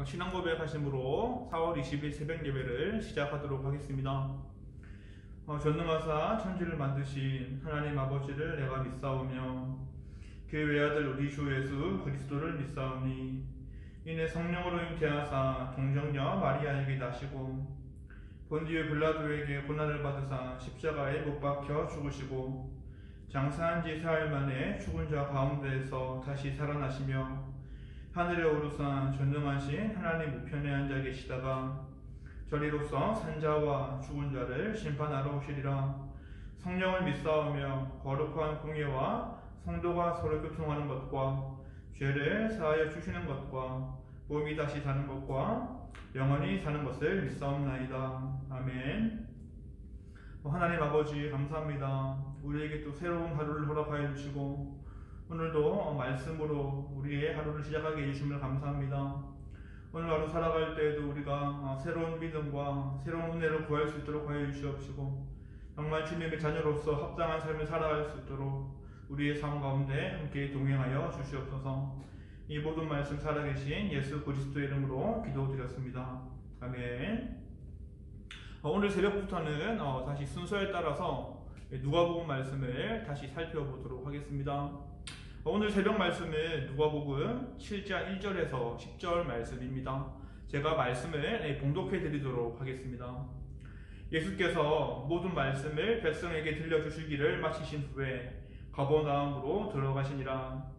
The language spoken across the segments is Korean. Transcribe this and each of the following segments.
신앙 고백하심으로 4월 20일 새벽 예배를 시작하도록 하겠습니다. 전능하사 천지를 만드신 하나님 아버지를 내가 믿사오며 그 외아들 우리 주 예수 그리스도를 믿사오니 이내 성령으로 잉태하사 동정녀 마리아에게 나시고 본디오 빌라도에게 고난을 받으사 십자가에 못 박혀 죽으시고 장사한 지 사흘 만에 죽은 자 가운데에서 다시 살아나시며 하늘에 오르사 전능하신 하나님 우편에 앉아 계시다가 저리로서 산자와 죽은 자를 심판하러 오시리라. 성령을 믿사오며 거룩한 공예와 성도가 서로 교통하는 것과 죄를 사하여 주시는 것과 몸이 다시 사는 것과 영원히 사는 것을 믿사옵나이다. 아멘. 하나님 아버지 감사합니다. 우리에게 또 새로운 하루를 허락하여 주시고 오늘도 말씀으로 우리의 하루를 시작하게 해주심을 감사합니다. 오늘 하루 살아갈 때에도 우리가 새로운 믿음과 새로운 은혜를 구할 수 있도록 하여 주시옵시고 정말 주님의 자녀로서 합당한 삶을 살아갈 수 있도록 우리의 삶 가운데 함께 동행하여 주시옵소서. 이 모든 말씀 살아계신 예수 그리스도의 이름으로 기도드렸습니다. 아멘. 오늘 새벽부터는 다시 순서에 따라서 누가복음 말씀을 다시 살펴보도록 하겠습니다. 오늘 새벽 말씀은 누가복음 7장 1절에서 10절 말씀입니다. 제가 말씀을 봉독해 드리도록 하겠습니다. 예수께서 모든 말씀을 백성에게 들려주시기를 마치신 후에 가버나움으로 들어가시니라.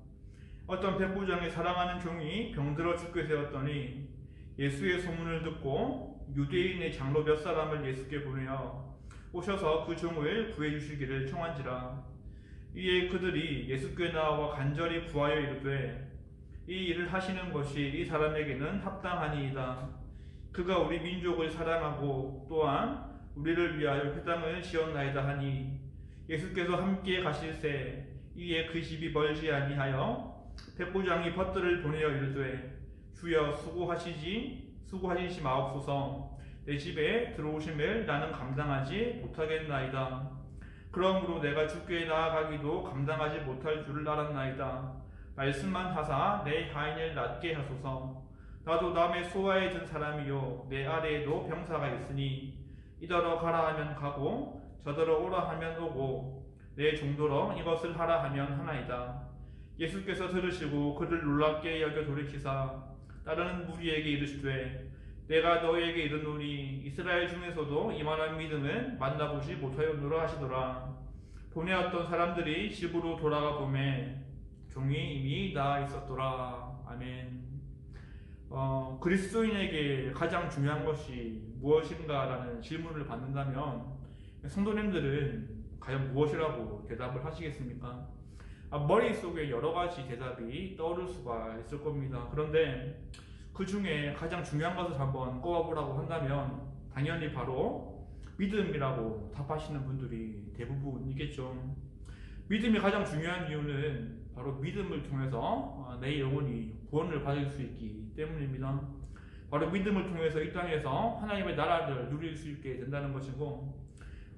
어떤 백부장의 사랑하는 종이 병들어 죽게 되었더니 예수의 소문을 듣고 유대인의 장로 몇 사람을 예수께 보내어 오셔서 그 종을 구해 주시기를 청한지라. 이에 그들이 예수께 나와 간절히 구하여 이르되 이 일을 하시는 것이 이 사람에게는 합당하니이다. 그가 우리 민족을 사랑하고 또한 우리를 위하여 그 땅을 지었나이다 하니 예수께서 함께 가실새 이에 그 집이 멀지 아니하여 백부장이 벗들을 보내어 이르되 주여 수고하시지 마옵소서. 내 집에 들어오심을 나는 감당하지 못하겠나이다. 그러므로 내가 주께 나아가기도 감당하지 못할 줄을 알았나이다. 말씀만 하사 내 하인을 낫게 하소서. 나도 남의 소아에 든 사람이요 내 아래에도 병사가 있으니 이더러 가라 하면 가고 저더러 오라 하면 오고 내 종도로 이것을 하라 하면 하나이다. 예수께서 들으시고 그를 놀랍게 여겨 돌이키사 따르는 무리에게 이르시되 내가 너희에게 이르노니 이스라엘 중에서도 이만한 믿음은 만나보지 못하였노라 하시더라. 보내었던 사람들이 집으로 돌아가 보매 종이 이미 나아 있었더라. 아멘. 그리스도인에게 가장 중요한 것이 무엇인가라는 질문을 받는다면 성도님들은 과연 무엇이라고 대답을 하시겠습니까? 머릿속에 여러 가지 대답이 떠오를 수가 있을 겁니다. 그런데 그 중에 가장 중요한 것을 한번 꼽아보라고 한다면 당연히 바로 믿음이라고 답하시는 분들이 대부분이겠죠. 믿음이 가장 중요한 이유는 바로 믿음을 통해서 내 영혼이 구원을 받을 수 있기 때문입니다. 바로 믿음을 통해서 이 땅에서 하나님의 나라를 누릴 수 있게 된다는 것이고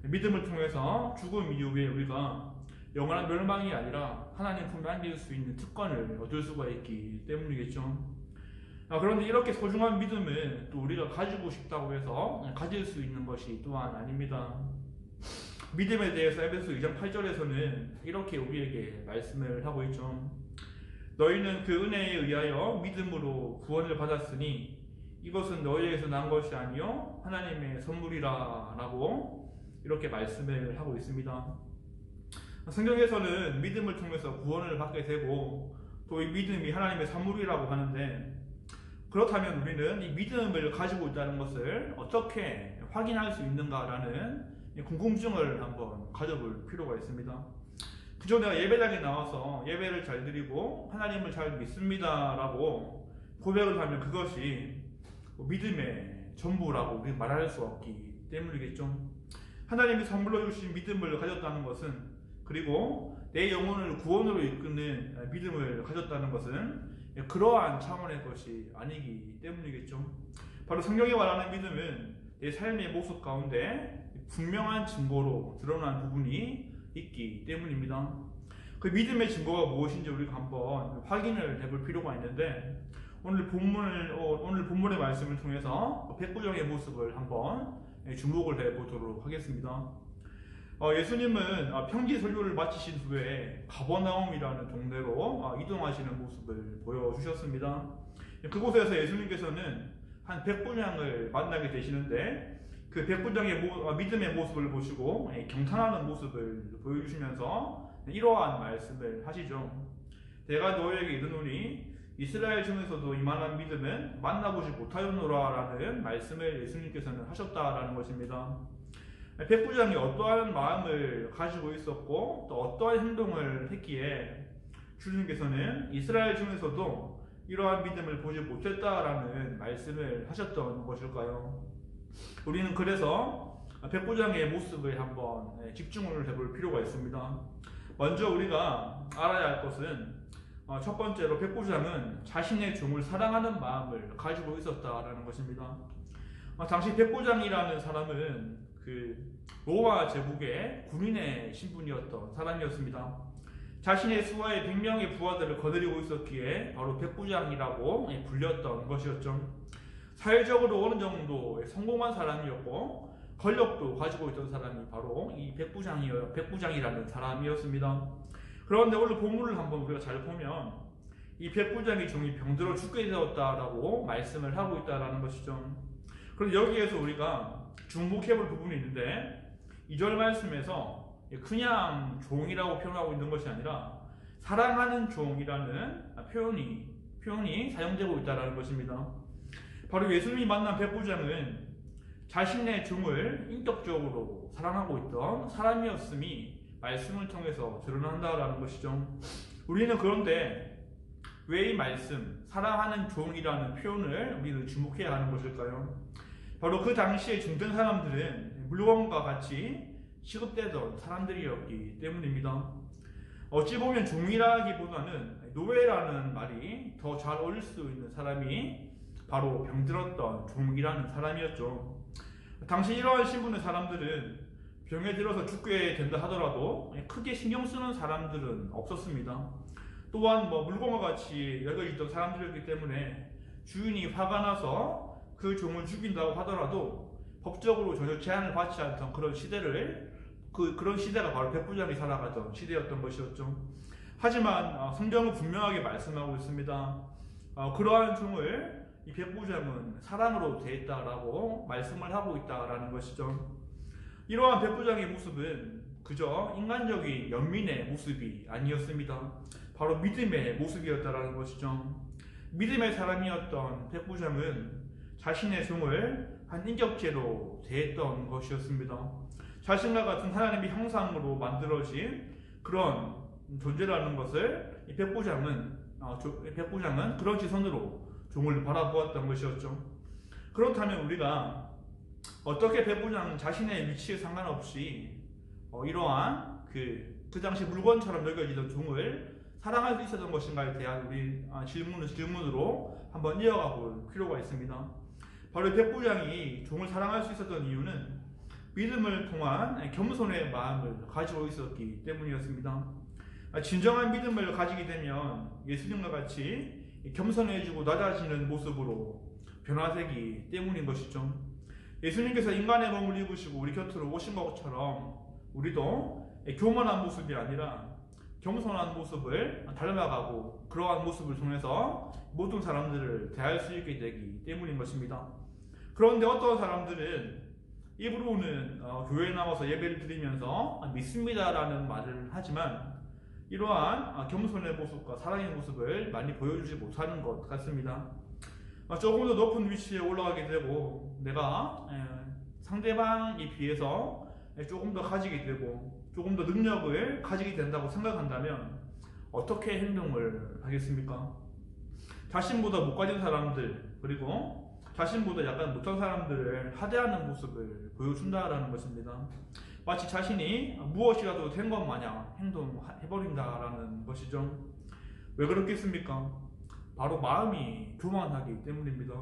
믿음을 통해서 죽음 이후에 우리가 영원한 멸망이 아니라 하나님 품에 안길 수 있는 특권을 얻을 수가 있기 때문이겠죠. 그런데 이렇게 소중한 믿음을 또 우리가 가지고 싶다고 해서 가질 수 있는 것이 또한 아닙니다. 믿음에 대해서 에베소 2장 8절에서는 이렇게 우리에게 말씀을 하고 있죠. 너희는 그 은혜에 의하여 믿음으로 구원을 받았으니 이것은 너희에게서 난 것이 아니요 하나님의 선물이라 라고 이렇게 말씀을 하고 있습니다. 성경에서는 믿음을 통해서 구원을 받게 되고 또 이 믿음이 하나님의 선물이라고 하는데 그렇다면 우리는 이 믿음을 가지고 있다는 것을 어떻게 확인할 수 있는가라는 궁금증을 한번 가져볼 필요가 있습니다. 그저 내가 예배당에 나와서 예배를 잘 드리고 하나님을 잘 믿습니다라고 고백을 하면 그것이 믿음의 전부라고 우리는 말할 수 없기 때문이겠죠. 하나님이 선물로 주신 믿음을 가졌다는 것은 그리고 내 영혼을 구원으로 이끄는 믿음을 가졌다는 것은 그러한 차원의 것이 아니기 때문이겠죠. 바로 성경이 말하는 믿음은 내 삶의 모습 가운데 분명한 증거로 드러난 부분이 있기 때문입니다. 그 믿음의 증거가 무엇인지 우리가 한번 확인을 해볼 필요가 있는데 오늘 본문의 말씀을 통해서 백부장의 모습을 한번 주목을 해보도록 하겠습니다. 예수님은 평지 설교를 마치신 후에 가버나움이라는 동네로 이동하시는 모습을 보여주셨습니다. 그곳에서 예수님께서는 한 백부장을 만나게 되시는데 그 백부장의 믿음의 모습을 보시고 경탄하는 모습을 보여주시면서 이러한 말씀을 하시죠. 내가 너에게 이르노니 이스라엘 중에서도 이만한 믿음은 만나보지 못하였노라 라는 말씀을 예수님께서는 하셨다라는 것입니다. 백부장이 어떠한 마음을 가지고 있었고 또 어떠한 행동을 했기에 주님께서는 이스라엘 중에서도 이러한 믿음을 보지 못했다라는 말씀을 하셨던 것일까요? 우리는 그래서 백부장의 모습을 한번 집중을 해볼 필요가 있습니다. 먼저 우리가 알아야 할 것은 첫 번째로 백부장은 자신의 종을 사랑하는 마음을 가지고 있었다라는 것입니다. 당시 백부장이라는 사람은 로마 제국의 군인의 신분이었던 사람이었습니다. 자신의 수하에 100명의 부하들을 거느리고 있었기에 바로 백부장이라고 불렸던 것이었죠. 사회적으로 어느 정도 성공한 사람이었고 권력도 가지고 있던 사람이 바로 이 백부장이라는 사람이었습니다. 그런데 오늘 본문을 한번 우리가 잘 보면 이 백부장의 종이 병들어 죽게 되었다라고 말씀을 하고 있다라는 것이죠. 그런데 여기에서 우리가 주목해 볼 부분이 있는데 2절 말씀에서 그냥 종이라고 표현하고 있는 것이 아니라 사랑하는 종이라는 표현이 사용되고 있다는 것입니다. 바로 예수님이 만난 백부장은 자신의 종을 인격적으로 사랑하고 있던 사람이었음이 말씀을 통해서 드러난다라는 것이죠. 우리는 그런데 왜 이 말씀, 사랑하는 종이라는 표현을 우리는 주목해야 하는 것일까요? 바로 그 당시에 중된 사람들은 물건과 같이 취급되던 사람들이었기 때문입니다. 어찌 보면 종이라기보다는 노예라는 말이 더 잘 어울릴 수 있는 사람이 바로 병들었던 종이라는 사람이었죠. 당시 이러한 신분의 사람들은 병에 들어서 죽게 된다 하더라도 크게 신경 쓰는 사람들은 없었습니다. 또한 물건과 같이 여겨지던 사람들이었기 때문에 주인이 화가 나서 그 종을 죽인다고 하더라도 법적으로 전혀 제한을 받지 않던 그런 시대를 그런 시대가 바로 백부장이 살아가던 시대였던 것이었죠. 하지만 성경은 분명하게 말씀하고 있습니다. 그러한 종을 이 백부장은 사랑으로 대했다라고 말씀을 하고 있다라는 것이죠. 이러한 백부장의 모습은 그저 인간적인 연민의 모습이 아니었습니다. 바로 믿음의 모습이었다라는 것이죠. 믿음의 사람이었던 백부장은 자신의 종을 한 인격체로 대했던 것이었습니다. 자신과 같은 하나님의 형상으로 만들어진 그런 존재라는 것을 이 백부장은 그런 시선으로 종을 바라보았던 것이었죠. 그렇다면 우리가 어떻게 백부장은 자신의 위치에 상관없이 이러한 그 당시 물건처럼 여겨지던 종을 사랑할 수 있었던 것인가에 대한 우리 질문으로 한번 이어가 볼 필요가 있습니다. 바로 백부장이 종을 사랑할 수 있었던 이유는 믿음을 통한 겸손의 마음을 가지고 있었기 때문이었습니다. 진정한 믿음을 가지게 되면 예수님과 같이 겸손해지고 낮아지는 모습으로 변화되기 때문인 것이죠. 예수님께서 인간의 몸을 입으시고 우리 곁으로 오신 것처럼 우리도 교만한 모습이 아니라 겸손한 모습을 닮아가고 그러한 모습을 통해서 모든 사람들을 대할 수 있게 되기 때문인 것입니다. 그런데 어떤 사람들은 입으로는 교회에 나와서 예배를 드리면서 믿습니다라는 말을 하지만 이러한 겸손의 모습과 사랑의 모습을 많이 보여주지 못하는 것 같습니다. 조금 더 높은 위치에 올라가게 되고 내가 상대방에 비해서 조금 더 가지게 되고 조금 더 능력을 가지게 된다고 생각한다면 어떻게 행동을 하겠습니까? 자신보다 못 가진 사람들 그리고 자신보다 약간 못한 사람들을 하대하는 모습을 보여준다라는 것입니다. 마치 자신이 무엇이라도 된 것 마냥 행동해버린다라는 것이죠. 왜 그렇겠습니까? 바로 마음이 교만하기 때문입니다.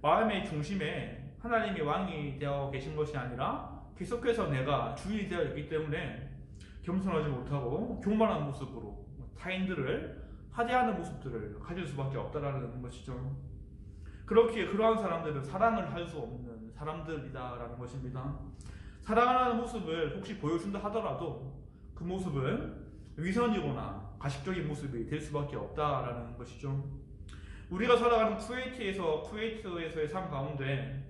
마음의 중심에 하나님이 왕이 되어 계신 것이 아니라 계속해서 내가 주인이 되어 있기 때문에 겸손하지 못하고 교만한 모습으로 타인들을 하대하는 모습들을 가질 수밖에 없다라는 것이죠. 그렇기에 그러한 사람들은 사랑을 할 수 없는 사람들이다라는 것입니다. 사랑하는 모습을 혹시 보여준다 하더라도 그 모습은 위선이거나 가식적인 모습이 될 수밖에 없다라는 것이죠. 우리가 살아가는 쿠웨이트에서의 삶 가운데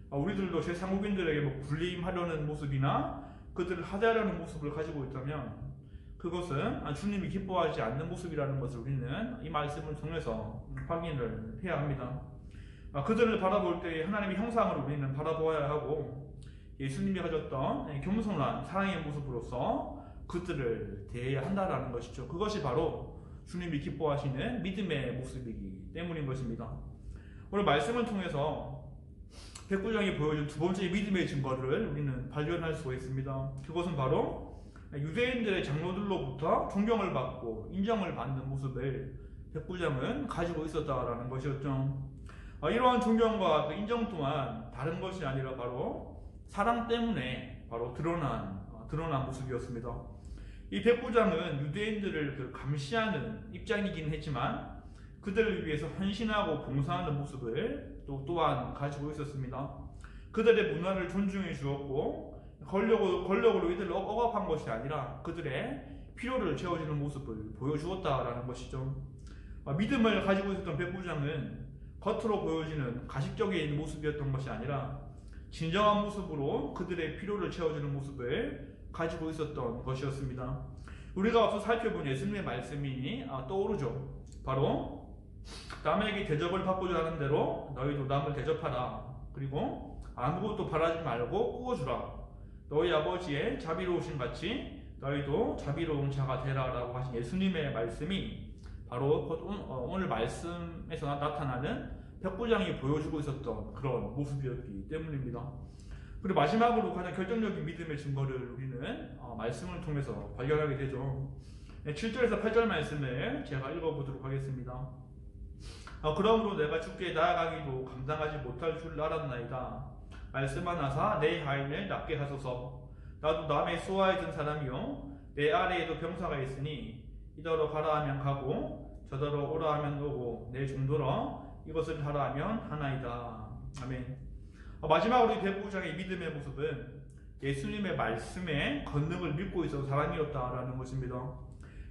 우리들도 제3국민들에게 뭐 군림하려는 모습이나 그들을 하대하려는 모습을 가지고 있다면 그것은 주님이 기뻐하지 않는 모습이라는 것을 우리는 이 말씀을 통해서 확인을 해야 합니다. 그들을 바라볼 때 하나님의 형상을 우리는 바라보아야 하고 예수님이 가졌던 겸손한 사랑의 모습으로서 그들을 대해야 한다는 것이죠. 그것이 바로 주님이 기뻐하시는 믿음의 모습이기 때문인 것입니다. 오늘 말씀을 통해서 백부장이 보여준 두 번째 믿음의 증거를 우리는 발견할 수가 있습니다. 그것은 바로 유대인들의 장로들로부터 존경을 받고 인정을 받는 모습을 백부장은 가지고 있었다라는 것이었죠. 이러한 존경과 인정 또한 다른 것이 아니라 바로 사랑 때문에 바로 드러난 모습이었습니다. 이 백부장은 유대인들을 감시하는 입장이긴 했지만 그들을 위해서 헌신하고 봉사하는 모습을 또한 가지고 있었습니다. 그들의 문화를 존중해 주었고 권력으로 이들을 억압한 것이 아니라 그들의 필요를 채워주는 모습을 보여주었다라는 것이죠. 믿음을 가지고 있었던 백부장은 겉으로 보여지는 가식적인 모습이었던 것이 아니라 진정한 모습으로 그들의 필요를 채워주는 모습을 가지고 있었던 것이었습니다. 우리가 앞서 살펴본 예수님의 말씀이 떠오르죠. 바로 남에게 대접을 받고자 하는 대로 너희도 남을 대접하라. 그리고 아무것도 바라지 말고 꾸어주라. 너희 아버지의 자비로우신 같이 너희도 자비로운 자가 되라 라고 하신 예수님의 말씀이 바로 오늘 말씀에서 나타나는 백부장이 보여주고 있었던 그런 모습이었기 때문입니다. 그리고 마지막으로 가장 결정적인 믿음의 증거를 우리는 말씀을 통해서 발견하게 되죠. 7절에서 8절 말씀을 제가 읽어보도록 하겠습니다. 그러므로 내가 주께 나아가기도 감당하지 못할 줄 알았나이다. 말씀하나사 내 하인을 낫게 하소서. 나도 남의 수하에 든 사람이요 내 아래에도 병사가 있으니 이더러 가라 하면 가고 저더러 오라 하면 오고 내 종더러 이것을 하라 하면 하나이다. 아멘. 마지막으로 이 백부장의 믿음의 모습은 예수님의 말씀에 권능을 믿고 있었던 사람이었다라는 것입니다.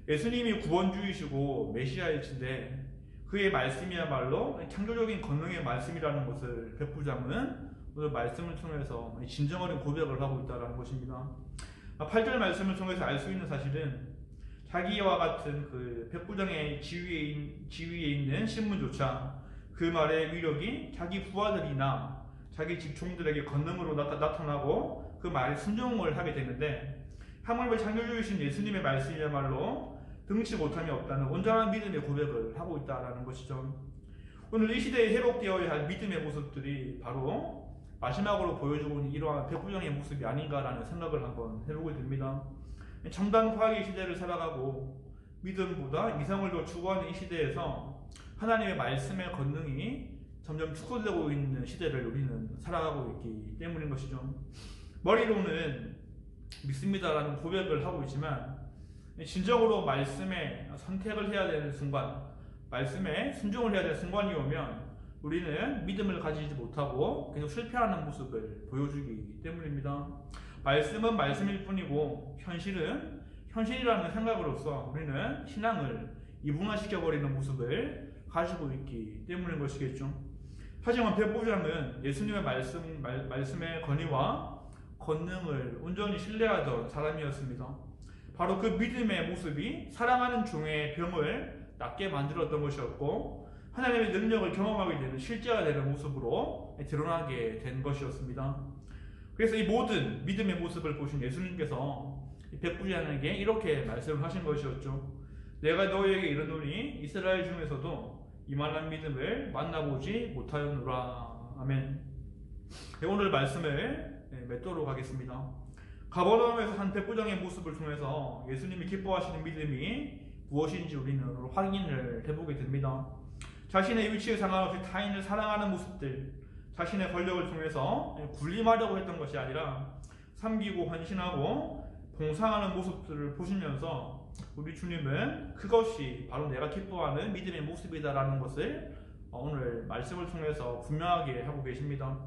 예수님이 구원주이시고 메시아이신데 그의 말씀이야말로 창조적인 권능의 말씀이라는 것을 백부장은 오늘 말씀을 통해서 진정 어린 고백을 하고 있다는 것입니다. 8절 말씀을 통해서 알 수 있는 사실은 자기와 같은 그 백부장의 지위에 있는 신분조차 그 말의 위력이 자기 부하들이나 자기 직종들에게 권능으로 나타나고 그 말에 순종을 하게 되는데 하물며 창조주이신 예수님의 말씀이야말로 등치 못함이 없다는 온전한 믿음의 고백을 하고 있다는 것이죠. 오늘 이 시대에 회복되어야 할 믿음의 모습들이 바로 마지막으로 보여주고 있는 이러한 백부장의 모습이 아닌가라는 생각을 한번 해보게 됩니다. 첨단 과학의 시대를 살아가고 믿음보다 이성을 더 추구하는 이 시대에서 하나님의 말씀의 권능이 점점 축소되고 있는 시대를 우리는 살아가고 있기 때문인 것이죠. 머리로는 믿습니다라는 고백을 하고 있지만 진정으로 말씀에 선택을 해야 되는 순간, 말씀에 순종을 해야 되는 순간이 오면 우리는 믿음을 가지지 못하고 계속 실패하는 모습을 보여주기 때문입니다. 말씀은 말씀일 뿐이고 현실은 현실이라는 생각으로서 우리는 신앙을 이분화시켜버리는 모습을 가지고 있기 때문인 것이겠죠. 하지만 백부장은 예수님의 말씀의 권위와 권능을 온전히 신뢰하던 사람이었습니다. 바로 그 믿음의 모습이 사랑하는 종의 병을 낫게 만들었던 것이었고 하나님의 능력을 경험하게 되는 실제가 되는 모습으로 드러나게 된 것이었습니다. 그래서 이 모든 믿음의 모습을 보신 예수님께서 백부장에게 이렇게 말씀을 하신 것이었죠. 내가 너희에게 이르노니 이스라엘 중에서도 이만한 믿음을 만나보지 못하였노라. 아멘. 오늘 말씀을 맺도록 하겠습니다. 가버나움에서 한 백부장의 모습을 통해서 예수님이 기뻐하시는 믿음이 무엇인지 우리는 확인을 해보게 됩니다. 자신의 위치에 상관없이 타인을 사랑하는 모습들, 자신의 권력을 통해서 군림하려고 했던 것이 아니라 섬기고 헌신하고 봉사하는 모습들을 보시면서 우리 주님은 그것이 바로 내가 기뻐하는 믿음의 모습이다라는 것을 오늘 말씀을 통해서 분명하게 하고 계십니다.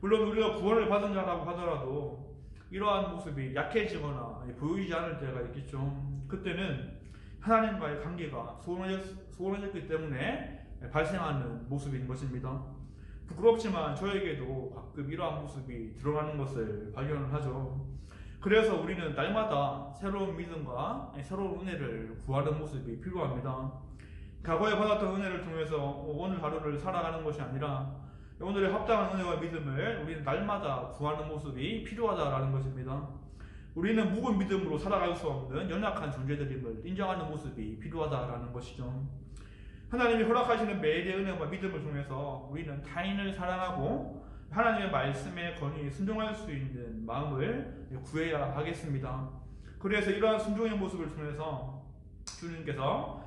물론 우리가 구원을 받은 자라고 하더라도 이러한 모습이 약해지거나 보이지 않을 때가 있겠죠. 그때는 하나님과의 관계가 소원해졌기 때문에 발생하는 모습인 것입니다. 부끄럽지만 저에게도 가끔 이러한 모습이 드러나는 것을 발견을 하죠. 그래서 우리는 날마다 새로운 믿음과 새로운 은혜를 구하는 모습이 필요합니다. 과거에 받았던 은혜를 통해서 오늘 하루를 살아가는 것이 아니라 오늘의 합당한 은혜와 믿음을 우리는 날마다 구하는 모습이 필요하다라는 것입니다. 우리는 묵은 믿음으로 살아갈 수 없는 연약한 존재들임을 인정하는 모습이 필요하다라는 것이죠. 하나님이 허락하시는 매일의 은혜와 믿음을 통해서 우리는 타인을 사랑하고 하나님의 말씀에 건히 순종할 수 있는 마음을 구해야 하겠습니다. 그래서 이러한 순종의 모습을 통해서 주님께서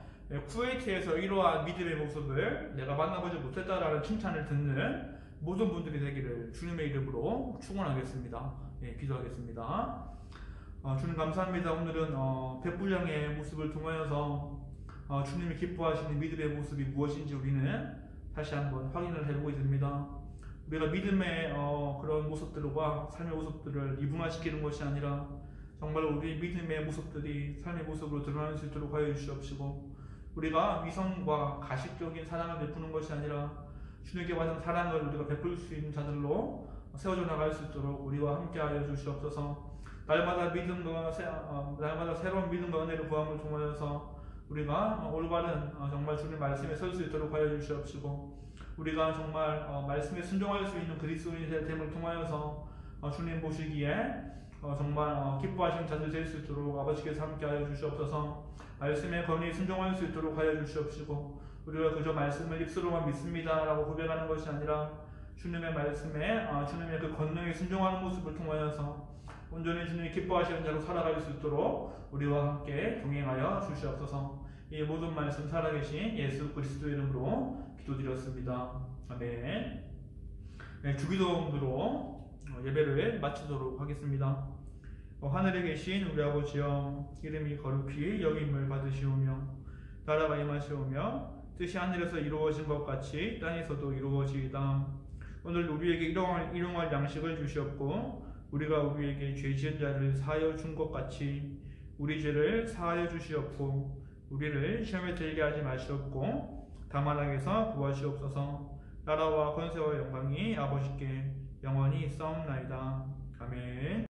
쿠웨이트에서 이러한 믿음의 모습을 내가 만나보지 못했다라는 칭찬을 듣는 모든 분들이 되기를 주님의 이름으로 축원하겠습니다. 기도하겠습니다. 주님 감사합니다. 오늘은 백부장의 모습을 통하여서 주님이 기뻐하시는 믿음의 모습이 무엇인지 우리는 다시 한번 확인을 해보고 있습니다. 우리가 믿음의 그런 모습들과 삶의 모습들을 이분화시키는 것이 아니라 정말 우리 믿음의 모습들이 삶의 모습으로 드러날 수 있도록 하여 주시옵시고, 우리가 위선과 가식적인 사랑을 베푸는 것이 아니라 주님께 받은 사랑을 우리가 베풀 수 있는 자들로 세워져 나갈 수 있도록 우리와 함께 하여 주시옵소서. 날마다 새로운 믿음과 은혜를 구함을 통하여서 우리가 올바른 정말 주님 말씀에 설 수 있도록 하여 주시옵시고, 우리가 정말 말씀에 순종할 수 있는 그리스도인이 됨을 통하여서 주님 보시기에 정말 기뻐하시는 자들 될 수 있도록 아버지께서 함께 하여 주시옵소서. 말씀에 건히 순종할 수 있도록 하여 주시옵시고, 우리가 그저 말씀을 입술로만 믿습니다 라고 고백하는 것이 아니라 주님의 말씀에 주님의 그 권능에 순종하는 모습을 통하여서 온전히 주님이 기뻐하시는 자로 살아갈 수 있도록 우리와 함께 동행하여 주시옵소서. 이 모든 말씀 살아계신 예수 그리스도 이름으로 기도드렸습니다. 아멘. 주기도문으로 예배를 마치도록 하겠습니다. 하늘에 계신 우리 아버지여, 이름이 거룩히 여김을 받으시오며 나라가 임하시오며 뜻이 하늘에서 이루어진 것 같이 땅에서도 이루어지이다. 오늘 우리에게 일용할 양식을 주시옵고, 우리가 우리에게 죄 지은 자를 사하여 준 것 같이 우리 죄를 사하여 주시옵고, 우리를 시험에 들게 하지 마시옵고 다만 악에서 구하시옵소서. 나라와 권세와 영광이 아버지께 영원히 있사옵나이다. 아멘.